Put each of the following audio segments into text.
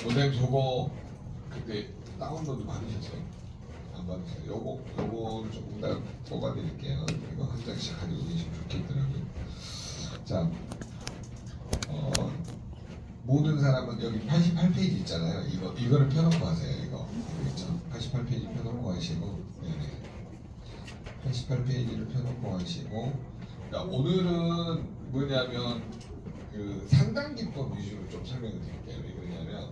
선생님 저거 그때 다운로드 받으셨어요? 안 받으세요? 요거를 조금 더 뽑아드릴게요. 이거 한 장씩 가지고 계시면 좋겠더라고요. 자, 모든 사람은 여기 88페이지 있잖아요. 이거를 펴놓고 하세요. 이거 그렇죠? 88페이지 펴놓고 하시고, 네네. 88페이지를 펴놓고 하시고, 그러니까 오늘은 뭐냐면 그 상담기법 위주로 좀 설명을 드릴게요. 왜 그러냐면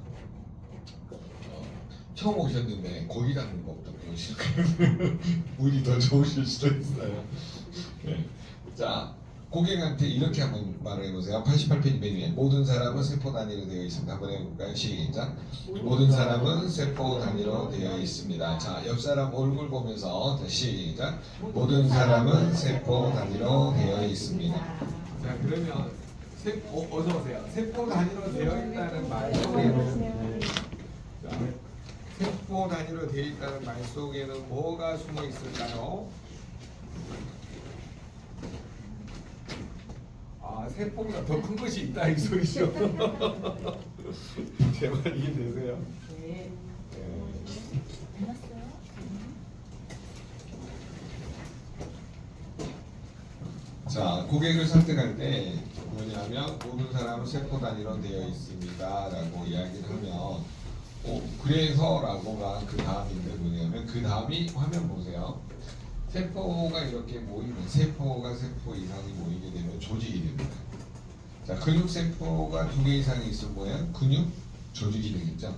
처음 오셨는데 고기 잡는 법부터 배우실 거예요. 운이 더 좋으실 수도 있어요. 네. 자, 고객한테 이렇게 한번 말을 해보세요. 88페이지 맨 위에 모든 사람은 세포 단위로 되어 있습니다. 한번 해볼까요? 시작. 모든 사람은 세포 단위로 되어 있습니다. 자, 옆 사람 얼굴 보면서 시작. 모든 사람은 세포 단위로 되어 있습니다. 자, 그러면 어서 오세요. 세포 단위로 되어 있다는 말 속에는 세포 단위로 되어 있다는 말 속에는 뭐가 숨어 있을까요? 아, 세포보다 더 큰 것이 있다 이 소리죠. 제 말 이해되세요? 네. 자, 고객을 설득할 때 뭐냐면 모든 사람은 세포 단위로 되어 있습니다라고 이야기를 하면 그래서라고가 그 다음인데 뭐냐면 그 다음이 화면 보세요. 세포가 이렇게 모이면 세포가 세포 이상이 모이게 되면 조직이 됩니다. 자, 근육 세포가 2개 이상이 있으면 뭐야? 근육 조직이 되겠죠.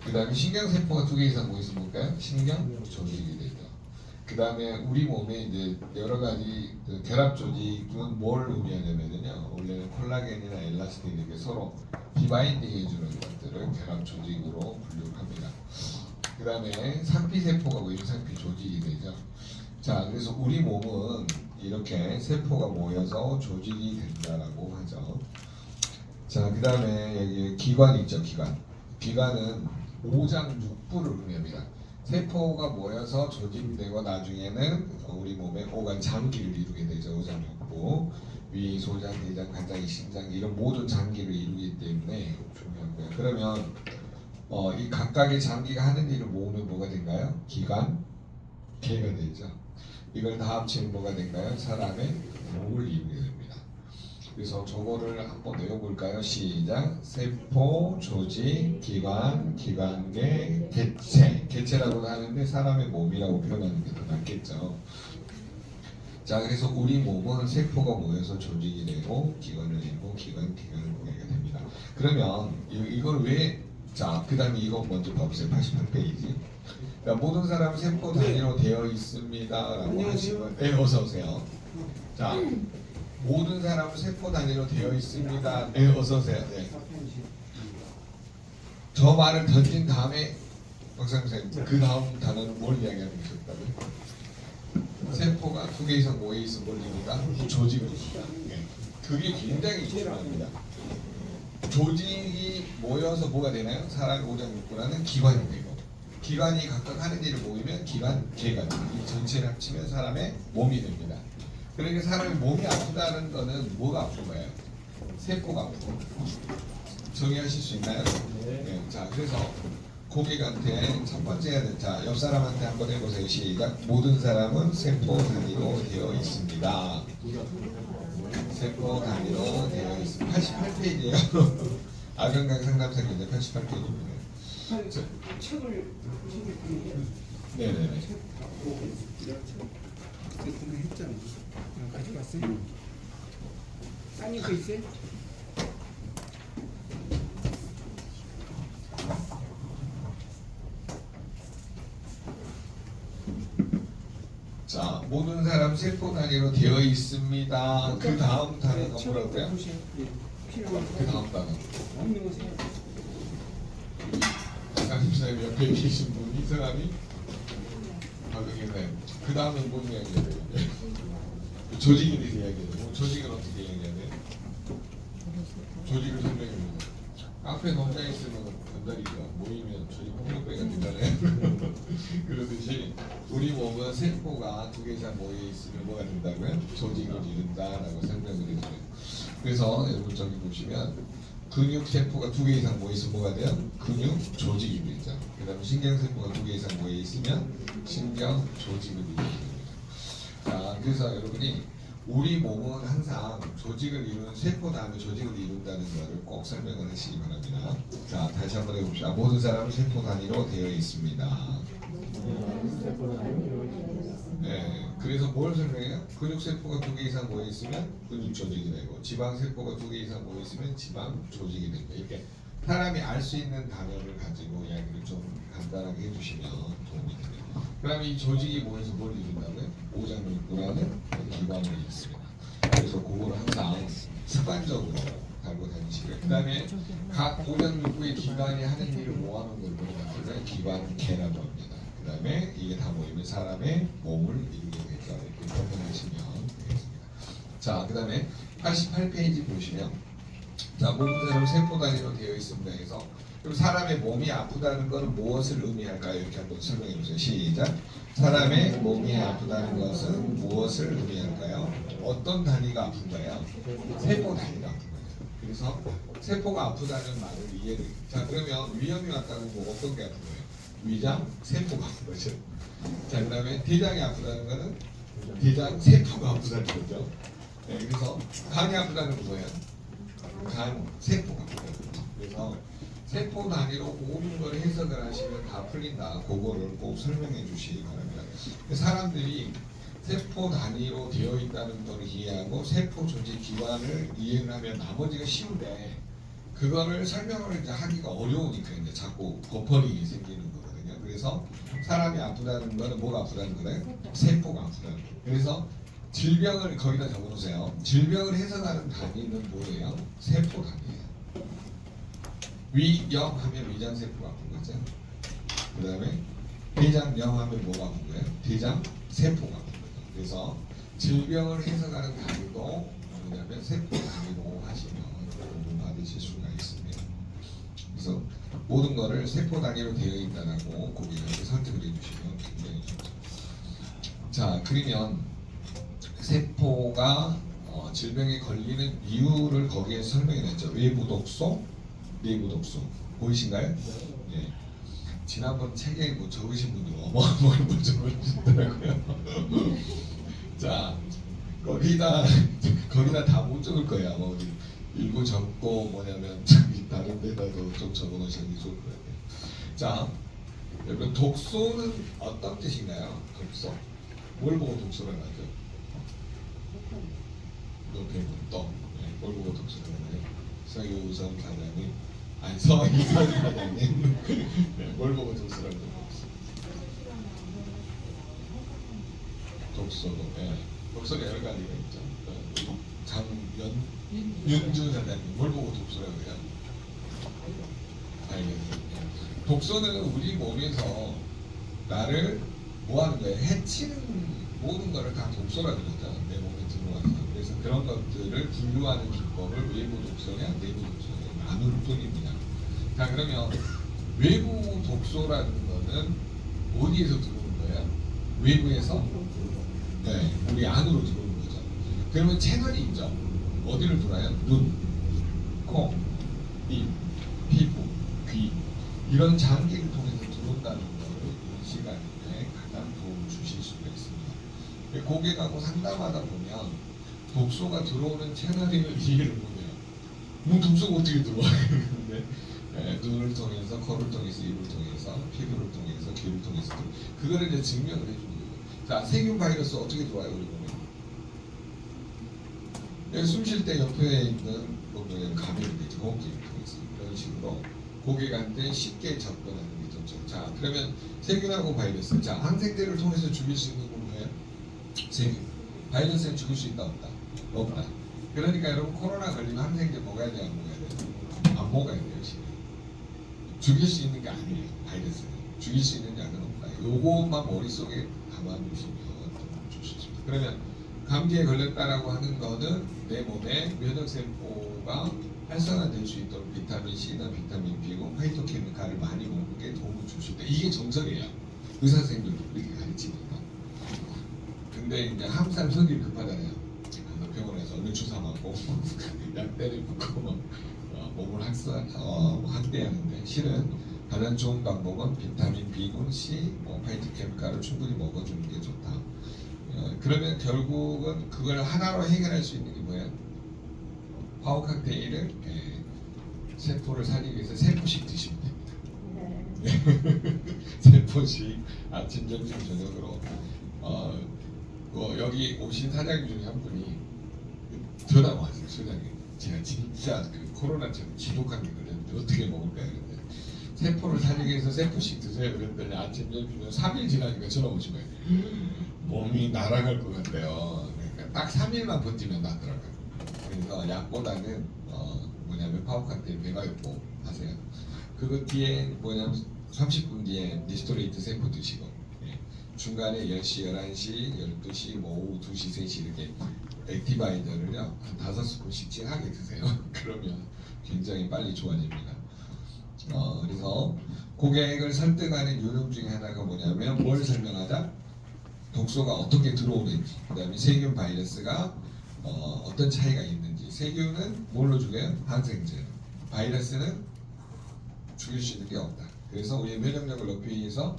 그 다음에 신경 세포가 2개 이상 모이면 뭘까요? 신경 조직이 되죠. 그 다음에 우리 몸에 이제 여러 가지 그 결합 조직은 뭘 의미하냐면요. 원래는 콜라겐이나 엘라스틴 이렇게 서로 디바인딩 해주는 것들을 결합 조직으로 분류를 합니다. 그 다음에 상피세포가 모이면 상피 조직이 되죠. 자, 그래서 우리 몸은 이렇게 세포가 모여서 조직이 된다라고 하죠. 자, 그 다음에 여기 기관 있죠, 기관. 기관은 오장육부를 의미합니다. 세포가 모여서 조직되고 나중에는 우리 몸의 오간 장기를 이루게 되죠. 오장육부. 위, 소장, 대장, 간장, 심장 이런 모든 장기를 이루기 때문에 중요하고요. 그러면 이 각각의 장기가 하는 일을 모으면 뭐가 된가요? 기관, 개가 되죠. 이걸 다 합치면 뭐가 된가요? 사람의 몸을 이루게 됩니다. 그래서 저거를 한번 외워볼까요? 시작. 세포, 조직, 기관, 기관계, 개체. 개체라고도 하는데 사람의 몸이라고 표현하는 게 더 낫겠죠. 자, 그래서 우리 몸은 세포가 모여서 조직이 되고 기관을 내고 기관을 모이게 됩니다. 그러면 이걸 왜 자, 그 다음에 이거 먼저 봐보세요. 88페이지. 그러니까 모든 사람은 세포 단위로 되어 있습니다. 라고 하시면, 네, 어서오세요. 자, 모든 사람은 세포 단위로 되어 있습니다. 네, 어서오세요. 네. 저 말을 던진 다음에, 박사님, 그 다음 단어는 뭘 이야기하는 것이었다고요? 세포가 2개 이상 모여있어 몰립니다. 조직을 입니다. 네. 그게 굉장히 중요합니다. 조직이 모여서 뭐가 되나요? 사람의 오장육부라는 기관이 되고 기관이 각각 하는 일을 모이면 기관, 개가 되고 이 전체를 합치면 사람의 몸이 됩니다. 그러니까 사람의 몸이 아프다는 거는 뭐가 아픈 거예요? 세포가 아프고 정의하실 수 있나요? 네. 자, 그래서 고객한테 첫 번째 해야 될 자, 옆 사람한테 한번 해보세요. 시작. 모든 사람은 세포 단위로 되어 있습니다. 세포 단위로 되어 있습니다. 88페이지예요. 아경강 상담사인데 88페이지입니다. 책을 네네네. 공부했잖아. 가져갔어요. 아니 그 있어요? 자, 모든 사람 세포 단위로 되어 있습니다. 그 다음 단어가 뭐라고요? 그 다음 단어. 강림사님 옆에 계신 분, 이 사람이 박영희님. 그 다음은 뭔 이야기해야 돼요? 조직에 대해서 이야기해야 돼요. 조직은 어떻게 이야기해야 돼요? 조직을 설명해보세요. 카페에 혼자 있으면 건달이죠. 모이면 조직 폭력배가 된다네요. 그러듯이 우리 몸은 세포가 2개 이상 모여 있으면 뭐가 된다고요? 조직을 이룬다라고 설명을 해줘요. 그래서 여러분 저기 보시면 근육 세포가 2개 이상 모여 있으면 뭐가 돼요? 근육 조직이 되죠. 그다음에 신경 세포가 2개 이상 모여 있으면 신경 조직이 됩니다. 자, 그래서 여러분이 우리 몸은 항상 조직을 이루는 세포 다음에 조직을 이룬다는 것을 꼭 설명을 하시기 바랍니다. 자, 다시 한번 해봅시다. 모든 사람은 세포 단위로 되어 있습니다. 네, 그래서 뭘 설명해요? 근육 세포가 2개 이상 모여 있으면 근육 조직이 되고, 지방 세포가 2개 이상 모여 있으면 지방 조직이 됩니다. 이렇게 사람이 알 수 있는 단어를 가지고 이야기를 좀 간단하게 해주시면 도움이 됩니다. 그다음에 이 조직이 모여서 뭘 이룬다고요? 오장육부라는 기관을 이뤘습니다. 그래서 그거를 항상 습관적으로 달고 다니시고요. 그다음에 각 오장육부의 기관이 하는 일을 모아놓은 걸 뭐라고 기관계라고 합니다. 그다음에 이게 다 모이면 사람의 몸을 이루게 되죠. 이렇게 설명하시면 되겠습니다. 자, 그다음에 88페이지 보시면, 자, 모든 사람 세포 단위로 되어 있습니다. 해서 그럼 사람의 몸이 아프다는 것은 무엇을 의미할까요? 이렇게 한번 설명해 보세요. 시작. 사람의 몸이 아프다는 것은 무엇을 의미할까요? 어떤 단위가 아픈가요? 세포 단위가 아픈 거예요. 그래서 세포가 아프다는 말을 이해를. 자, 그러면 위염이 왔다는 거 어떤 게 아픈 거예요? 위장 세포가 아픈 거죠. 자, 그다음에 대장이 아프다는 거는 대장 세포가 아프다는 거죠. 네, 그래서 간이 아프다는 건 뭐예요? 간 세포가 아프다는 거죠. 그래서 세포 단위로 모든 걸 해석을 하시면 다 풀린다. 그거를 꼭 설명해 주시기 바랍니다. 사람들이 세포 단위로 되어 있다는 걸 이해하고 세포 조직 기관을 이해를 하면 나머지가 쉬운데, 그거를 설명을 이제 하기가 어려우니까 이제 자꾸 버퍼링이 생기는 거거든요. 그래서 사람이 아프다는 거는 뭐가 아프다는 거예요? 세포가 아프다는 거예요. 그래서 질병을 거기다 적어놓으세요. 질병을 해석하는 단위는 뭐예요? 세포 단위예요. 위염 하면 위장세포가 아픈 거죠. 그 다음에 대장염 하면 뭐가 아픈 거예요? 대장세포가 아픈 거죠. 그래서 질병을 해석하는 단위도 뭐냐면 세포 단위로 하시면 도움 받으실 수가 있습니다. 그래서 모든 거를 세포 단위로 되어 있다라고 고객한테 설득을 해주시면 굉장히 좋죠. 자, 그러면 세포가 질병에 걸리는 이유를 거기에 설명해 냈죠. 외부 독소, 내부 독소 보이신가요? 예. 지난번 책에 뭐 적으신 분들 어마어마한 걸 적으시더라고요. 자, 거기다 다 못 적을 거예요. 아마 우리 일부 적고 뭐냐면 다른 데다도 좀 적어놓으시는 게 좋을 것 같아요. 자, 여러분 독소는 어떤 뜻인가요? 독소. 뭘 보고 독소를 하죠? 옆에 또 뭘 보고 독소를 하나요? 서유선 사장님, 아니 서유선 사장님, 네, 뭘 보고 독소를 하죠? 독소도, 예, 독소가 여러 가지가 있죠. 윤주 사장님, 뭘 보고 독소라고 해요? 알겠습니다. 독소는 우리 몸에서 나를 뭐 하는 거예요? 해치는 모든 것을 다 독소라고 그러죠. 내 몸에 들어와서. 그래서 그런 것들을 분류하는 기법을 외부 독소냐 내부 독소냐 나눌 뿐입니다. 자, 그러면 외부 독소라는 거는 어디에서 들어오는 거예요? 외부에서? 네, 우리 안으로 들어오는 거죠. 그러면 채널이 있죠. 어디를 돌아요? 눈, 코, 입, 피부, 귀, 이런 장기를 통해서 들어온다는 것을 인식하는 데 가장 도움을 주실 수가 있습니다. 고객하고 상담하다 보면 독소가 들어오는 채널을 이해를 못해요. 뭐 독소가 어떻게 들어와? 근데 눈을 통해서, 코를 통해서, 입을 통해서, 피부를 통해서, 귀를 통해서 그거를 이제 증명을 해주는 거예요. 자, 세균 바이러스 어떻게 들어와요 우리 몸에? 숨 쉴 때 옆에 있는 뭐냐면 감염이 되죠. 호흡기를 통해서 이런 식으로 고객한테 쉽게 접근하는 게 좋죠. 자, 그러면 세균하고 바이러스, 자, 항생제를 통해서 죽일 수 있는 건 뭐예요? 세균. 바이러스는 죽일 수 있다 없다? 없다. 그러니까 여러분 코로나 걸리면 항생제 먹어야 돼요, 안 먹어야 돼요? 안 먹어야 돼요, 지금. 죽일 수 있는 게 아니에요, 바이러스는. 죽일 수 있는 약은 없다. 요것만 머릿속에 담아두시면 좋습니다. 그러면 감기에 걸렸다라고 하는 거는 내 몸에 면역세포가 활성화될 수 있도록 비타민 C나 비타민 B고 파이토케미칼을 많이 먹는 게 도움을 줄 수 있다. 이게 정석이에요. 의사 선생님들도 이렇게 가르치니까. 근데 이제 항상 성질이 급하잖아요. 병원에서 얼른 주사 맞고 약 때리고 막 몸을 한 확대하는데 실은 가장 좋은 방법은 비타민 B군, C, 파이토케미칼을 충분히 먹어주는 게 좋다. 그러면 결국은 그걸 하나로 해결할 수 있는 게 뭐야? 파워 칵테일을 세포를 살리기 위해서 3포씩 드시면 됩니다. 3포씩 아침, 점심, 저녁으로. 여기 오신 사장님 중에 한 분이 전화가 왔어요. 소장님, 제가 진짜 그 코로나처럼 지독한 게 걸렸는데 어떻게 먹을까요? 그랬는데 세포를 살리기 위해서 3포씩 드세요. 그랬더니 아침, 점심, 3일 지나니까 전화 오신 거예요. 몸이 날아갈 것 같아요. 그러니까 딱 3일만 버티면 낫더라고요. 그래서 약보다는 뭐냐면 파워카테일 배가요법 하세요. 그거 뒤에 뭐냐면 30분 뒤에 니스토레이트 세포 드시고 중간에 10시, 11시, 12시, 뭐 오후 2시, 3시 이렇게 액티바이저를요 한 5스푼씩 진하게 드세요. 그러면 굉장히 빨리 좋아집니다. 그래서 고객을 설득하는 요령 중에 하나가 뭐냐면 뭘 설명하자? 독소가 어떻게 들어오는지, 그 다음에 세균 바이러스가 어떤 차이가 있는지. 세균은 뭘로 죽여요? 항생제로. 바이러스는 죽일 수 있는 게 없다. 그래서 우리의 면역력을 높이기 위해서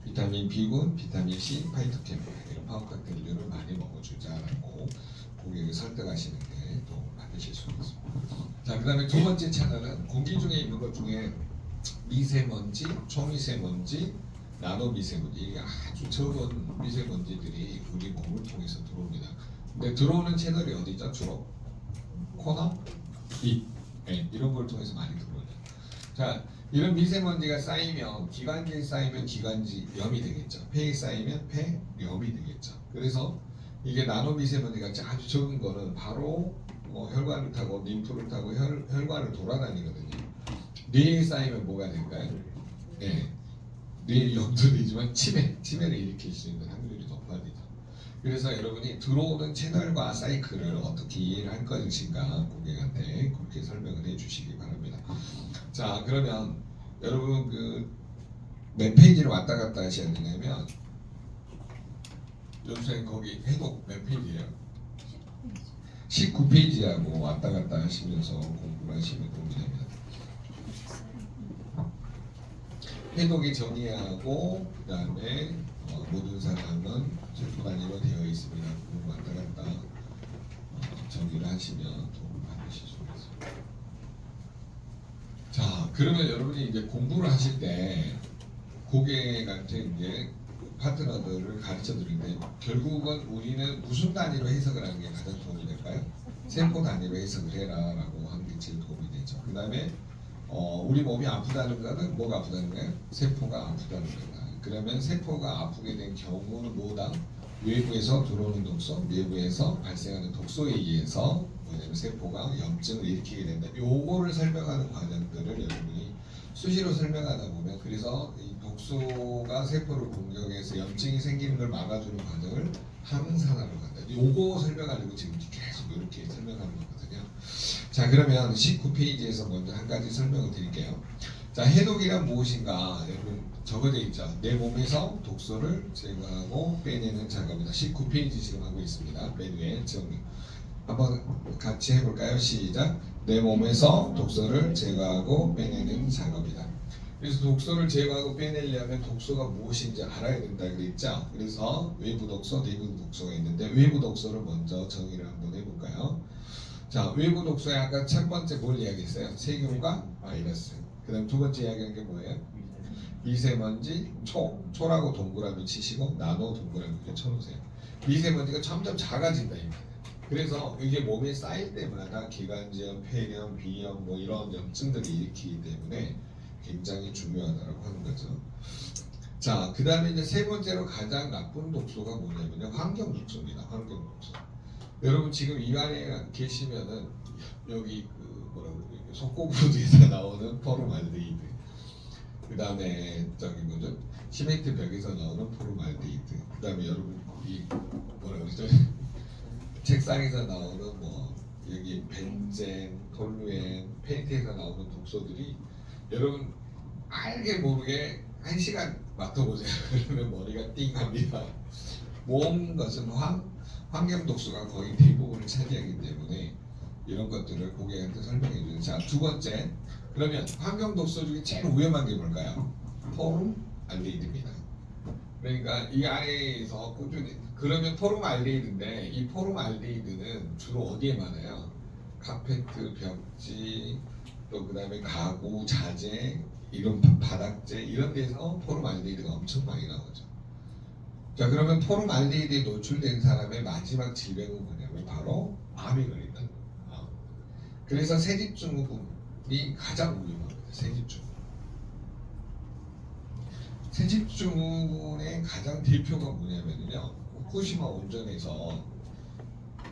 비타민 B군, 비타민 C, 파이토케미칼 이런 파워카테일들을 많이 먹어주자라고 고객을 설득하시는 게 도움을 받으실 수 있습니다. 자, 그 다음에 두 번째 채널은 공기 중에 있는 것 중에 미세먼지, 초미세먼지, 나노 미세먼지, 이게 아주 적은 미세먼지들이 우리 몸을 통해서 들어옵니다. 근데 들어오는 채널이 어디죠? 주로 코너, 입, 이런 걸 통해서 많이 들어오죠. 자, 이런 미세먼지가 쌓이면 기관지에 쌓이면 기관지염이 되겠죠. 폐에 쌓이면 폐염이 되겠죠. 그래서 이게 나노 미세먼지가 아주 적은 거는 바로 혈관을 타고 림프를 타고 혈관을 돌아다니거든요. 뇌에 쌓이면 뭐가 될까요? 뇌 염도 되지만 치매를 일으킬 수 있는 확률이 높아지죠. 그래서 여러분이 들어오는 채널과 사이클을 어떻게 이해를 할 것인가 고객한테 그렇게 설명을 해주시기 바랍니다. 자, 그러면 여러분 그 몇 페이지를 왔다 갔다 하셔야 되냐면 요새 거기 해독 몇 페이지예요? 19페이지하고 왔다 갔다 하시면서 공부를 하시면 도움이 됩니다. 해독이 정의하고 그 다음에 모든 사람은 세포 단위로 되어 있습니다. 그리고 왔다 갔다 정의를 하시면 도움을 받으실 수 있습니다. 자, 그러면 여러분이 이제 공부를 하실 때 고객한테 이제 파트너들을 가르쳐 드리는데 결국은 우리는 무슨 단위로 해석을 하는 게 가장 도움이 될까요? 세포 단위로 해석을 해라라고 하는 게 제일 도움이 되죠. 그 다음에 우리 몸이 아프다는 거는 뭐가 아프다는 거예요? 세포가 아프다는 거다. 그러면 세포가 아프게 된 경우는 뭐다? 외부에서 들어오는 독소, 내부에서 발생하는 독소에 의해서 뭐냐면 세포가 염증을 일으키게 된다. 요거를 설명하는 과정들을 여러분이 수시로 설명하다 보면 그래서 이 독소가 세포를 공격해서 염증이 생기는 걸 막아주는 과정을 항산화로 간다. 요거 설명하려고 지금 계속 이렇게 설명하는 거거든요. 자, 그러면 19페이지에서 먼저 한 가지 설명을 드릴게요. 자, 해독이란 무엇인가? 여러분 적어져 있죠. 내 몸에서 독소를 제거하고 빼내는 작업이다. 19페이지 지금 하고 있습니다. 맨 위에 정리. 한번 같이 해볼까요? 시작. 내 몸에서 독소를 제거하고 빼내는 작업이다. 그래서 독소를 제거하고 빼내려면 독소가 무엇인지 알아야 된다 그랬죠. 그래서 외부 독소, 내부 독소가 있는데 외부 독소를 먼저 정의를 한번 해볼까요? 자, 외부 독소에 아까 첫 번째 뭘 이야기했어요? 세균과 바이러스. 그 다음 두 번째 이야기한 게 뭐예요? 미세먼지, 초라고 동그라미 치시고 나노 동그라미 이렇게 쳐놓으세요. 미세먼지가 점점 작아진다 이 말이에요. 그래서 이게 몸에 쌓일 때마다 기관지염, 폐렴, 비염 뭐 이런 염증들이 일으키기 때문에 굉장히 중요하다고 하는 거죠. 자, 그 다음에 이제 세 번째로 가장 나쁜 독소가 뭐냐면요, 환경 독소입니다. 환경 독소. 여러분 지금 이 안에 계시면은 여기 그 뭐라고 그래요? 속고부두에서 나오는 포름알데히드, 그 다음에 저기 뭐죠? 시멘트 벽에서 나오는 포름알데히드, 그 다음에 여러분 이 뭐라 그러죠? 책상에서 나오는 뭐 여기 벤젠, 톨루엔, 페인트에서 나오는 독소들이 여러분 알게 모르게 1시간 맡아보세요. 그러면 머리가 띵합니다. 모든 것은 환경 독소가 거의 대부분을 차지하기 때문에 이런 것들을 고객한테 설명해 주는. 자, 두 번째 그러면 환경 독소 중에 제일 위험한 게 뭘까요? 포름알데히드입니다. 그러니까 이 안에서 꾸준히 그러면 포름알데히드인데 이 포름알데히드는 주로 어디에 많아요? 카페트, 벽지, 또 그다음에 가구, 자재, 이런 바닥재 이런 데서 포름알데히드가 엄청 많이 나오죠. 자, 그러면 포름알데히드에 노출된 사람의 마지막 질병은 뭐냐면 바로 암이 걸린다는 거예요. 그래서 세집증후군이 가장 위험합니다. 세집증후군. 세집증후군의 가장 대표가 뭐냐면요, 후쿠시마 원전에서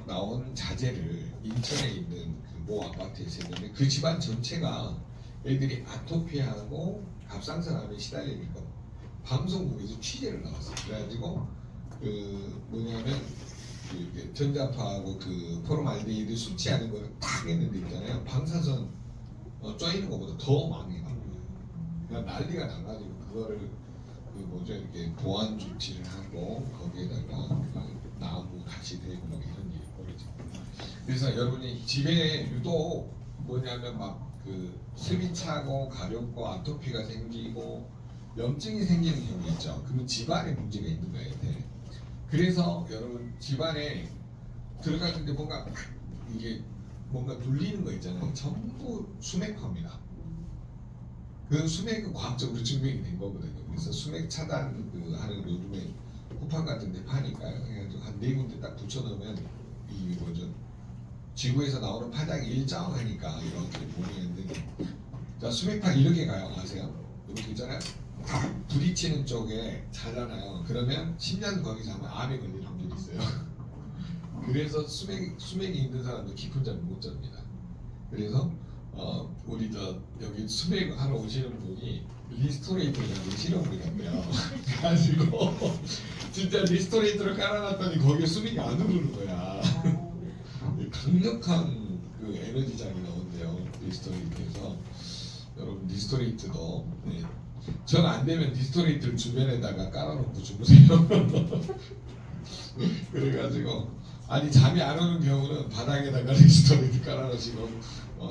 나온 자재를 인천에 있는 그 모 아파트에서 했는데 그 집안 전체가 애들이 아토피하고 갑상선암에 시달리니까 방송국에서 취재를 나왔어요. 그래가지고 그 뭐냐면 그 전자파하고 그 포름알데히드 수치하는 거를 딱 했는데 있잖아요. 방사선 쪼이는 것보다 더 많이 나온 거예요. 그러니까 난리가 나가지고 그거를 그 뭐죠, 이렇게 보안 조치를 하고 거기에다가 그 나무 같이 대고 막 이런 일이 벌어지고. 그래서 여러분이 집에 유독 뭐냐면 막 그 습이 차고 가렵고 아토피가 생기고 염증이 생기는 경우 있죠. 그러면 집안에 문제가 있는 거예요. 네. 그래서 여러분 집안에 들어갔는데 뭔가 이게 뭔가 눌리는 거 있잖아요. 전부 수맥화입니다. 그 수맥은 과학적으로 증명이 된 거거든요. 그래서 수맥 차단 그 하는 요즘에 쿠팡 같은 데 파니까요. 그래가지고 한 4군데 딱 붙여놓으면 이 뭐죠, 지구에서 나오는 파장이 일정하니까 이렇게 보이는데, 자, 수맥파 이렇게 가요. 아세요? 이렇게 있잖아요. 부딪히는 쪽에 잘라놔요. 그러면 10년 거기서 하면 암에 걸릴 확률이 있어요. 그래서 수맥이 있는 사람도 깊은 잠을 못 잡니다. 그래서 우리 여기 수맥 하러 오시는 분이 리스토레이터라는 실험을 했대요. 그래가지고 진짜 리스토레이터를 깔아놨더니 거기에 수맥이 안 흐르는 거야. 강력한 그 에너지장이 나온대요. 리스토레이트에서. 여러분 리스토레이트도, 네. 전 안 되면 리스토레이트를 주변에다가 깔아놓고 주무세요. 그래가지고 아니 잠이 안 오는 경우는 바닥에다가 리스토레이트 깔아놓으시고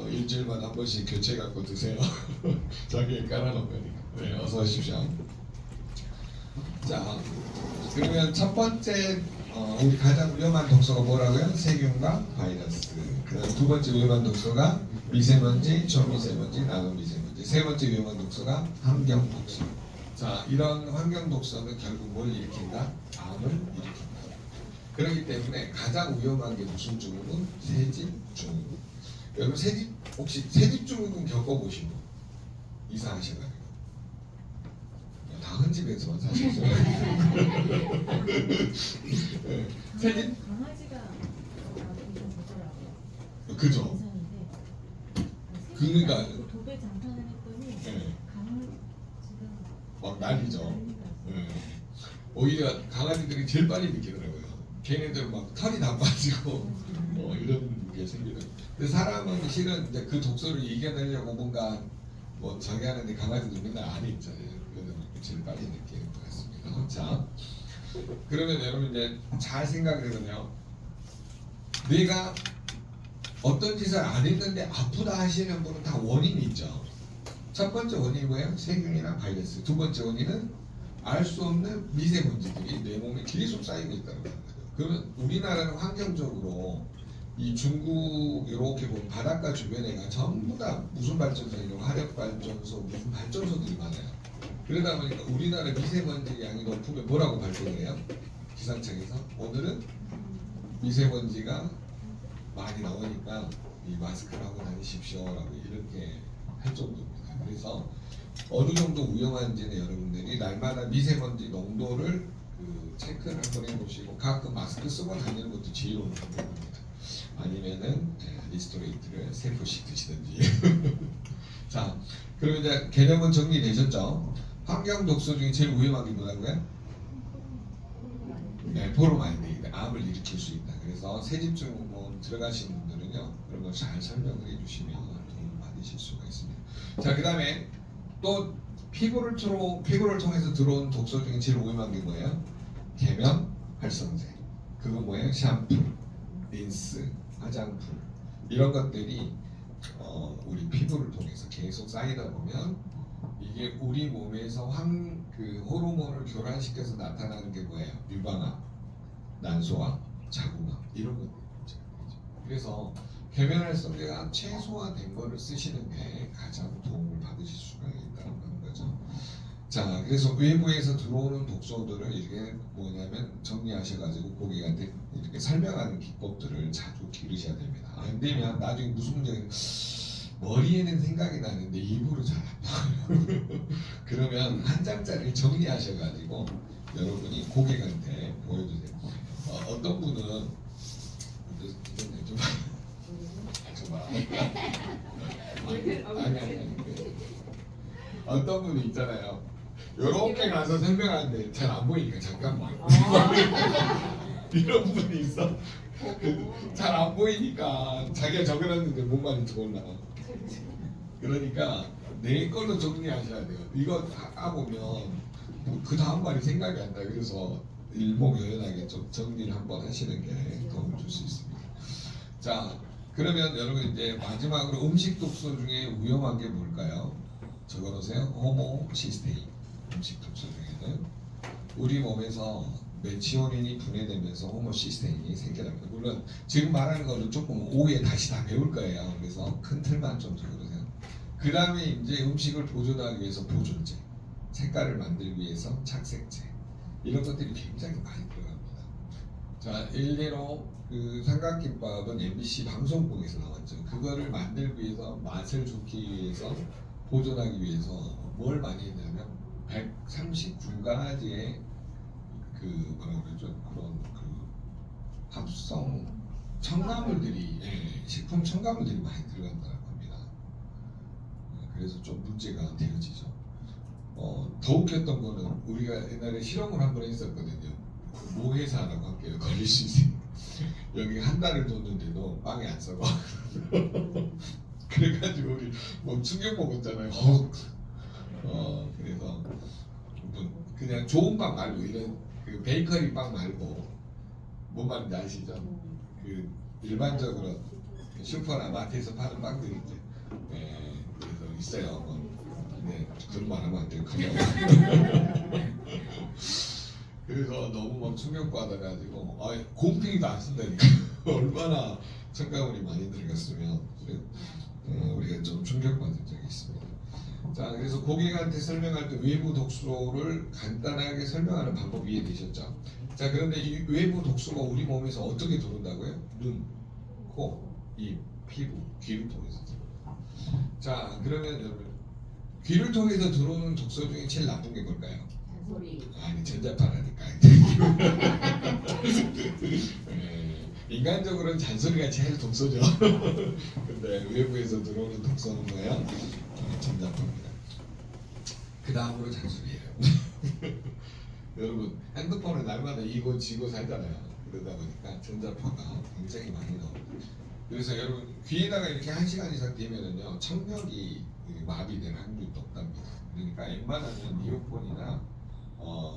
일주일마다 한 번씩 교체 갖고 드세요. 자기에 깔아놓은 거니까. 네, 어서 오십시오. 자, 그러면 첫 번째 우리 가장 위험한 독소가 뭐라고요? 세균과 바이러스. 그다음 두 번째 위험한 독소가 미세먼지, 초미세먼지, 나노미세먼지. 세 번째 위험한 독소가 환경 독소. 자, 이런 환경 독소는 결국 뭘 일으킨다? 암을 일으킨다. 그렇기 때문에 가장 위험한 게 무슨 증후군? 세집증후군. 여러분 혹시 세집증후군 겪어보신 분? 이사하시나요? 다른 집에서만 사셨어요. 네. 세집 강아지가 좀 보더라고요. 그죠? 이상인데. 그러니까 도배 장판을 했더니 네. 강아지가 막 난리죠. 난리가 났어요. 네. 오히려 강아지들이 제일 빨리 느끼더라고요. 걔네들 막 털이 다 빠지고 이런 게 생기더라고요. 근데 사람은 실은 이제 그 독소를 이겨내려고 뭔가 뭐 저기 하는데 강아지들 맨날 안에 있잖아요. 그래서 제일 빨리 느끼는 것 같습니다. 자, 그러면 여러분 이제 잘 생각을 해보면 내가 어떤 짓을 안 했는데 아프다 하시는 분은 다 원인이 있죠. 첫 번째 원인이 뭐예요? 세균이나 바이러스. 두 번째 원인은 알 수 없는 미세먼지들이 내 몸에 계속 쌓이고 있다는 거예요. 그러면 우리나라는 환경적으로 이 중국 이렇게 보면 바닷가 주변에가 전부 다 무슨 발전소이고 화력 발전소 무슨 발전소들이 많아요. 그러다 보니까 우리나라 미세먼지 양이 높으면 뭐라고 발표를 해요? 기상청에서 오늘은 미세먼지가 많이 나오니까 이 마스크를 하고 다니십시오라고 이렇게 할 정도입니다. 그래서 어느 정도 위험한지는 여러분들이 날마다 미세먼지 농도를 체크를 한번 해보시고 가끔 마스크 쓰고 다니는 것도 지혜로운 방법입니다. 아니면은 리스토레이트를 세 포씩 드시든지. 자, 그럼 이제 개념은 정리되셨죠? 환경 독소 중에 제일 위험한 게 뭐라고요? 네, 포름알데히드, 암을 일으킬 수 있다. 그래서 세집증후군 들어가신 분들은요, 그런 걸 잘 설명을 해주시면 도움을 받으실 수가 있습니다. 자, 그다음에 또 피부를 통해서 들어온 독소 중에 제일 위험한 게 뭐예요? 계면 활성제. 그거 뭐예요? 샴푸, 린스, 화장품 이런 것들이 우리 피부를 통해서 계속 쌓이다 보면 이게 우리 몸에서 그 호르몬을 교란시켜서 나타나는 게 뭐예요? 유방암, 난소암, 자궁암 이런 것들이 문제가 되죠. 그래서 계면활성제가 최소화된 거를 쓰시는 게 가장 도움을 받으실 수가 있다는 거죠. 자, 그래서 외부에서 들어오는 독소들을 이렇게 뭐냐면 정리하셔가지고 고객한테 이렇게 설명하는 기법들을 자주 기르셔야 됩니다. 안 되면 나중에 무슨 문제가 머리에는 생각이 나는데 입으로 잘 안 나와요. 그러면 한 장짜리 정리하셔가지고 여러분이 고객한테 보여주세요. 어떤 분은 아니. 어떤 분이 있잖아요. 요렇게 가서 설명하는데 잘 안 보이니까 잠깐만. 이런 분이 있어. 잘 안 보이니까 자기가 적어놨는데 뭔 말인지 몰라. 그러니까 내 걸로 정리하셔야 돼요. 이거 하보면 그 다음 말이 생각이 안 나. 그래서 일목요연하게 좀 정리를 한번 하시는 게 도움을 줄 수 있습니다. 자, 그러면 여러분 이제 마지막으로 음식 독소 중에 위험한 게 뭘까요? 적어놓으세요. 호모시스테인. 음식 독소 중에는 우리 몸에서 메치오닌이 분해되면서 호모시스테인이 생겨납니다. 물론 지금 말하는 거는 조금 오후에 다시 다 배울 거예요. 그래서 큰 틀만 좀 적어두세요. 그 다음에 이제 음식을 보존하기 위해서 보존제, 색깔을 만들기 위해서 착색제 이런 것들이 굉장히 많이 들어갑니다. 자, 일례로 그 삼각김밥은 MBC 방송국에서 나왔죠. 그거를 만들기 위해서 맛을 좋기 위해서 보존하기 위해서 뭘 많이 했냐면 139가지의 그 뭐라 그러죠? 그런 그 합성 첨가물들이 식품 첨가물들이 많이 들어간다고 합니다. 그래서 좀 문제가 되어지죠. 더 웃겼던 거는 우리가 옛날에 실험을 한번 했었거든요. 모 회사라고 할게요. 걸릴 수 있어요. 여기 한 달을 뒀는데도 빵이 안 썩어. 그래가지고 우리 뭐 충격 먹었잖아요. 그래서 그냥 좋은 빵 말고 이런 그 베이커리 빵 말고 뭔 말인지 아시죠? 그 일반적으로 슈퍼나 마트에서 파는 빵들이 있죠. 그래서 있어요. 네, 그런 말 하면 안 돼요. 그래서 너무 막 충격받아가지고 곰팡이도 안 쓴다니까. 얼마나 첨가물이 많이 들어갔으면 우리가 좀 충격받은 적이 있습니다. 자, 그래서 고객한테 설명할 때 외부 독소를 간단하게 설명하는 방법이 이해되셨죠? 자, 그런데 이 외부 독소가 우리 몸에서 어떻게 들어온다고요? 눈, 코, 입, 피부, 귀를 통해서 들어옵니다. 자, 그러면 여러분 귀를 통해서 들어오는 독소 중에 제일 나쁜 게 뭘까요? 잔소리. 아니, 전자파라니까. 인간적으로는 잔소리가 제일 독소죠. 근데 외부에서 들어오는 독소는 뭐예요? 전자파입니다. 그 다음으로 잔소리예요. 여러분 핸드폰을 날마다 이고 지고 살잖아요. 그러다 보니까 전자파가 굉장히 많이 나옵니다. 그래서 여러분 귀에다가 이렇게 1시간 이상 대면은요 청력이 마비될 확률이 높답니다. 그러니까 웬만하면 이어폰이나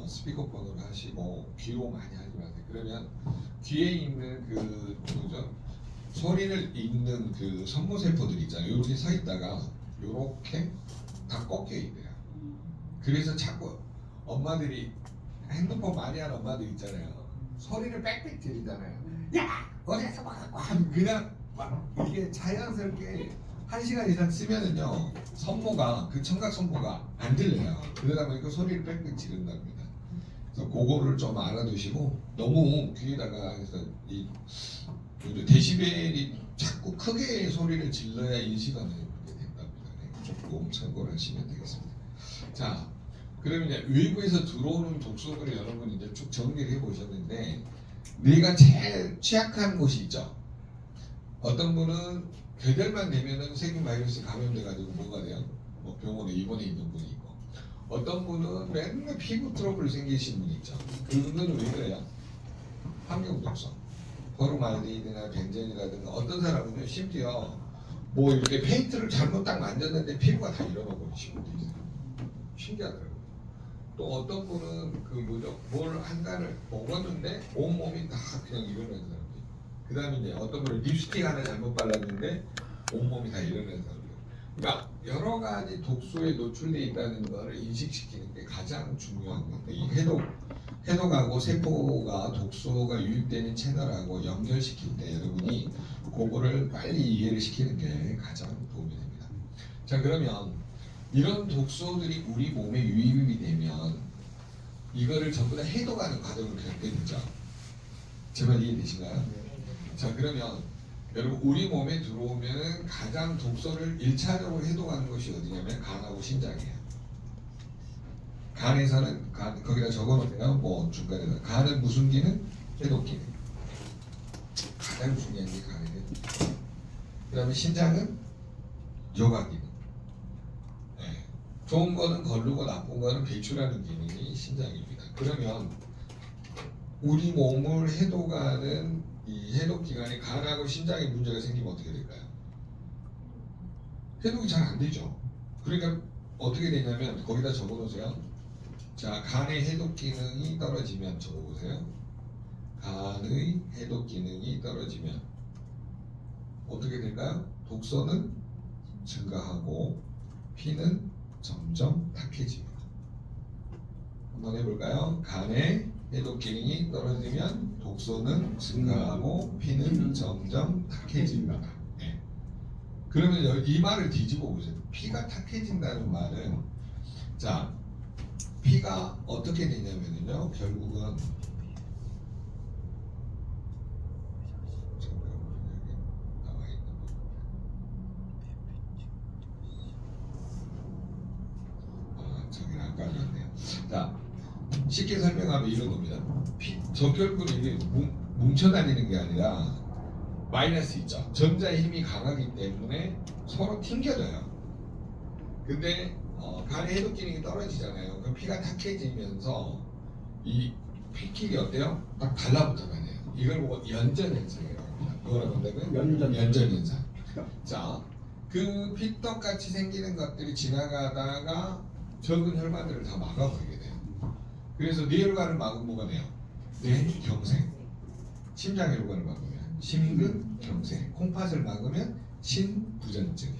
스피커폰으로 하시고 귀로 많이 하지 마세요. 그러면 귀에 있는 그 뭐죠? 소리를 읽는 그 섬모세포들 있잖아요. 이렇게 서 있다가 이렇게 다 꺾여 있대요. 그래서 자꾸 엄마들이 핸드폰 많이 하는 엄마들 있잖아요. 소리를 빽빽 지르잖아요. 야! 어디서 와갖고 하면 그냥 막 이게 자연스럽게 1시간 이상 쓰면은요 선모가 그 청각 선모가 안 들려요. 그러다 보니까 소리를 빽빽 지른답니다. 그래서 그거를 좀 알아두시고 너무 귀에다가 해서 이 데시벨이 자꾸 크게 소리를 질러야 인식하는 게 된답니다. 조금 참고를 하시면 되겠습니다. 자, 그러면 이제 외부에서 들어오는 독소들을 여러분 이제 쭉 정리를 해보셨는데 뇌가 제일 취약한 곳이 있죠. 어떤 분은 계절만 되면은 세균 바이러스 감염돼가지고 뭐가 돼요? 뭐 병원에 입원해 있는 분이 있고, 어떤 분은 맨날 피부 트러블 생기신 분이 있죠. 그분은 왜 그래요? 환경 독소, 포르말데히드나 벤젠이라든가 어떤 사람은요 심지어 뭐 이렇게 페인트를 잘못 딱 만졌는데 피부가 다 잃어버리신 분도 있어요. 신기하더라고요. 또 어떤 분은 그 뭐죠? 뭘 한 달을 먹었는데 온몸이 다 그냥 일어나는 사람들. 그 다음에 이제 어떤 분은 립스틱 하나 잘못 발랐는데 온몸이 다 일어나는 사람들. 그러니까 여러 여러 가지 독소에 노출되어 있다는 것을 인식시키는 게 가장 중요한 거예요. 이 해독하고 세포가 독소가 유입되는 채널하고 연결시킬 때 여러분이 그거를 빨리 이해를 시키는 게 가장 도움이 됩니다. 자, 그러면 이런 독소들이 우리 몸에 유입이 되면 이거를 전부 다 해독하는 과정을 겪게 되죠. 제 말 이해되신가요? 자, 그러면 여러분 우리 몸에 들어오면 가장 독소를 1차적으로 해독하는 것이 어디냐면 간하고 신장이에요. 간에서는 거기다 적어놓으세요. 뭐 중간에다 간은 무슨 기능? 해독 기능. 가장 중요한 게 간이에요. 그다음에 신장은 요가 기능. 네. 좋은 거는 거르고 나쁜 거는 배출하는 기능이 신장입니다. 그러면 우리 몸을 해독하는 이 해독 기관이 간하고 신장에 문제가 생기면 어떻게 될까요? 해독이 잘 안 되죠. 그러니까 어떻게 되냐면 거기다 적어놓으세요. 자, 간의 해독 기능이 떨어지면 적어보세요. 간의 해독 기능이 떨어지면 어떻게 될까요? 독소는 증가하고 피는 점점 탁해집니다. 한번 해볼까요? 간의 해독 기능이 떨어지면 독소는 증가하고 피는 점점 탁해집니다. 네. 그러면 이 말을 뒤집어 보세요. 피가 탁해진다는 말은 자, 피가 어떻게 되냐면요, 결국은 나와 있는 저기는 아까 알았네요. 자, 쉽게 설명하면 이런 겁니다. 적혈구는 이게 뭉쳐 다니는 게 아니라 마이너스 있죠. 전자의 힘이 강하기 때문에 서로 튕겨져요. 근데 간의 해독 기능이 떨어지잖아요. 그럼 피가 탁해지면서 이 피끼리 어때요? 딱 달라붙어 다녀요. 이걸 보고 연전 현상이라고 합니다. 뭐라고 한다고요? 연전 현상. 자, 그 피떡같이 생기는 것들이 지나가다가 적은 혈관들을 다 막아버리게 돼요. 그래서 뇌혈관을 막으면 뭐가 돼요? 뇌경색. 심장혈관을 막으면 심근경색. 콩팥을 막으면 신부전증.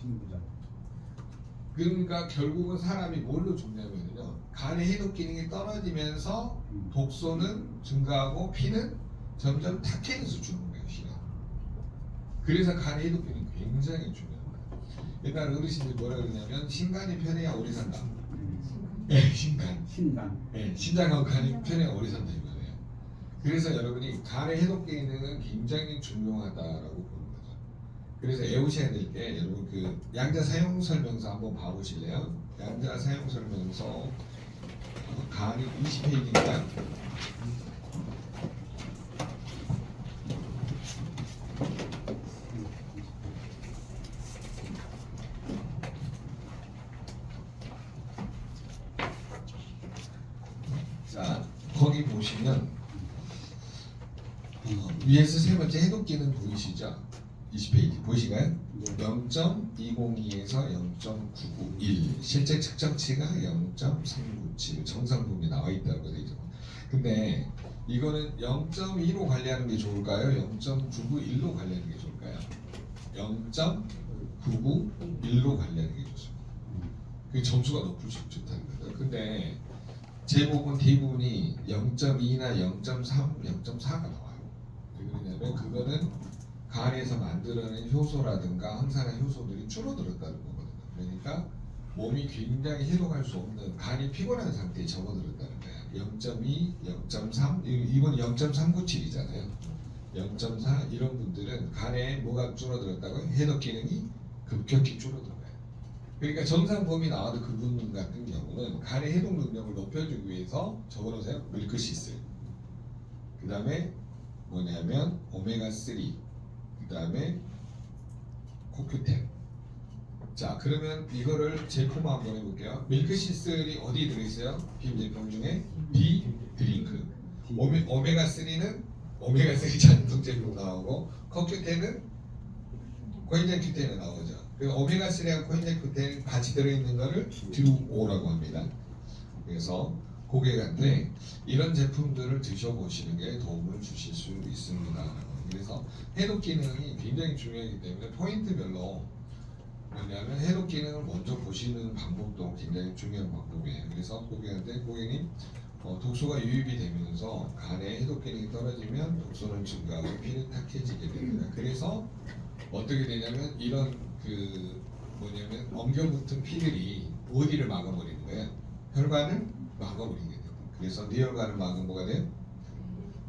그러니까 결국은 사람이 뭘로 죽냐면요, 간의 해독 기능이 떨어지면서 독소는 증가하고 피는 점점 탁해져서 죽는 거예요. 피가. 그래서 간의 해독 기능이 굉장히 중요합니다. 일단 어르신들이 뭐라 그러냐면 신간이 편해야 오래 산다. 네, 신간. 네, 신장하고 간이 편해야 오래 산다 이거예요. 그래서 여러분이 간의 해독 기능은 굉장히 중요하다라고 보는 거죠. 그래서 외우셔야 될 게 여러분 그 양자 사용 설명서 한번 봐보실래요? 양자 사용 설명서 간이 20페이지입니다. 자, 거기 보시면 위에서 세 번째 해독 기능 보이시죠? 20페이지 보이시나요? 0.202에서 0.991 실제 측정치가 0.397 정상분이 나와 있다고 되어 있죠. 근데 이거는 0.2로 관리하는 게 좋을까요? 0.991로 관리하는 게 좋을까요? 0.991로 관리하는 게 좋습니다. 그 점수가 높을수록 좋다는 거죠. 근데 제목은 대부분이 0.2나 0.3, 0.4가 나와요. 왜 그러냐면 그거는 간에서 만들어낸 효소라든가 항산화 효소들이 줄어들었다는 거거든요. 그러니까 몸이 굉장히 해독할 수 없는 간이 피곤한 상태에 접어들었다는 거예요. 0.2, 0.3, 이번 0.397이잖아요. 0.4 이런 분들은 간에 뭐가 줄어들었다고 해독 기능이 급격히 줄어들어요. 그러니까 정상 범위 나와도 그분 같은 경우는 간의 해독 능력을 높여주기 위해서 적어놓으세요. 밀크시스. 그 다음에 뭐냐면 오메가3. 그 다음에 코큐텐. 자, 그러면 이거를 제품 한번 해볼게요. 밀크시슬이 어디 들어있어요? 비제품 중에 B 드링크. 오메가3는 오메가3 잔뜩 제품 나오고 코큐텐은 코인젠 큐텐이 나오죠. 그 오메가3하고 코인젠 큐텐 같이 들어있는 거를 듀오라고 합니다. 그래서 고객한테 이런 제품들을 드셔보시는 게 도움을 주실 수 있습니다. 그래서 해독 기능이 굉장히 중요하기 때문에 포인트별로 뭐냐면 해독 기능을 먼저 보시는 중요한 방법이에요. 그래서 고객님 독소가 유입이 되면서 간의 해독 기능이 떨어지면 독소는 증가하고 피는 탁해지게 됩니다. 그래서 어떻게 되냐면 이런 뭐냐면 엉겨붙은 피들이 어디를 막아버리는 거예요? 혈관을 막아버리게 됩니다. 그래서 뇌혈관을 막으면 뭐가 돼요?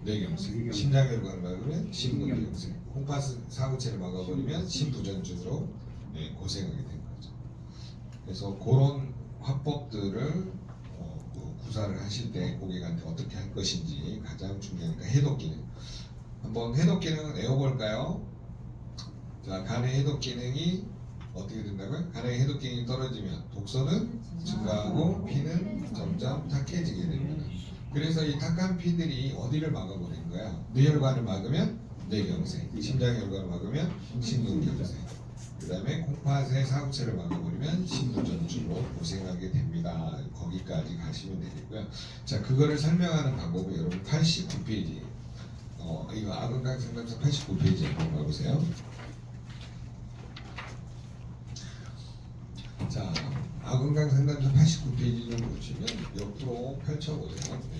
뇌경색. 심장혈관을 막으면 심근경색. 콩팥 사구체를 막아버리면 심부전증으로 고생하게 되는 거죠. 그래서 그런 화법들을 구사를 하실 때 고객한테 어떻게 할 것인지 가장 중요한 게 해독 기능. 한번 해독 기능을 외워볼까요? 자, 간의 해독 기능이 어떻게 된다고요? 간의 해독 기능이 떨어지면 독소는 증가하고 피는 점점 탁해지게 됩니다. 그래서 이 탁한 피들이 어디를 막아버리는 거야? 뇌혈관을 막으면 뇌경색, 심장혈관을 막으면 심근경색, 그 다음에 콩팥의 사구체를 막아버리면 심부전증으로 고생하게 됩니다. 거기까지 가시면 되겠고요. 자, 그거를 설명하는 방법은 여러분 89페이지 이거 아건강 상담소 89페이지 한번 봐보세요. 자, 아건강 상담소 89페이지 좀 보시면 옆으로 펼쳐보세요. 네.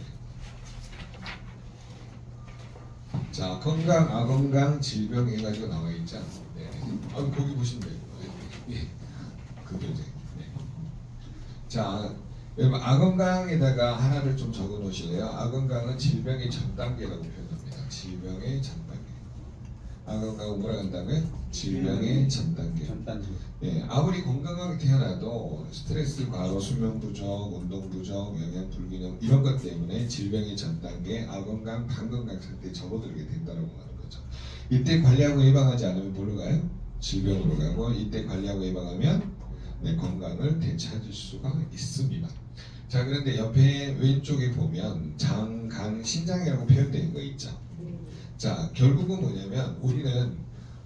자, 건강, 아건강, 질병 해가지고 나와 있죠. 네. 거기 보시면 돼요. 네. 그 교재. 네. 자, 여러분 아건강에다가 하나를 좀 적어 놓으실래요? 아건강은 질병의 전 단계라고 표현합니다. 질병의 전 단계. 아건강은 뭐라 한다고요? 질병의 전 단계. 예, 아무리 건강하게 태어나도 스트레스, 과로, 수면 부족, 운동 부족, 영양 불균형 이런 것 때문에 질병의 전 단계, 아건강, 반건강 상태에 접어들게 된다고 하는 거죠. 이때 관리하고 예방하지 않으면 뭘로 가요? 질병으로 가고 이때 관리하고 예방하면 건강을 되찾을 수가 있습니다. 자, 그런데 옆에 왼쪽에 보면 장, 간, 신장이라고 표현되어 거 있죠. 자, 결국은 뭐냐면 우리는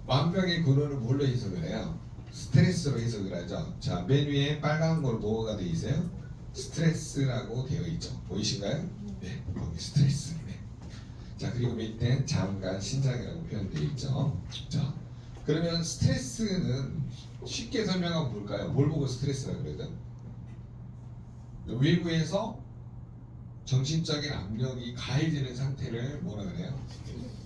완벽의 근원을 뭘로 해석을 해요? 스트레스로 해석을 하죠. 자, 맨 위에 빨간 걸 뭐가 되어 있어요? 스트레스라고 되어 있죠. 보이신가요? 네, 거기 스트레스. 네. 자, 그리고 밑에 장, 간, 신장이라고 표현되어 있죠. 자, 그러면 스트레스는 쉽게 설명하면 뭘까요? 뭘 보고 스트레스라고 그러죠? 외부에서 정신적인 압력이 가해지는 상태를 뭐라 그래요?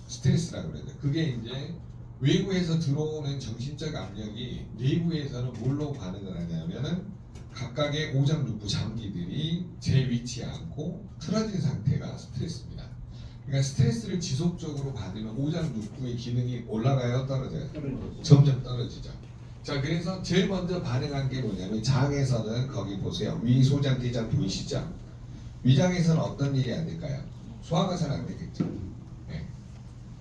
스트레스라고 그러죠. 그게 이제 외부에서 들어오는 정신적 압력이 내부에서는 뭘로 반응을 하냐면은 각각의 오장육부 장기들이 제 위치에 않고 틀어진 상태가 스트레스입니다. 그러니까 스트레스를 지속적으로 받으면 오장육부의 기능이 올라가요, 떨어져요? 점점 떨어지죠. 자, 그래서 제일 먼저 반응한 게 뭐냐면 장에서는 거기 보세요. 위, 소장, 대장 보이시죠? 위장에서는 어떤 일이 안 될까요? 소화가 잘 안 되겠죠. 네.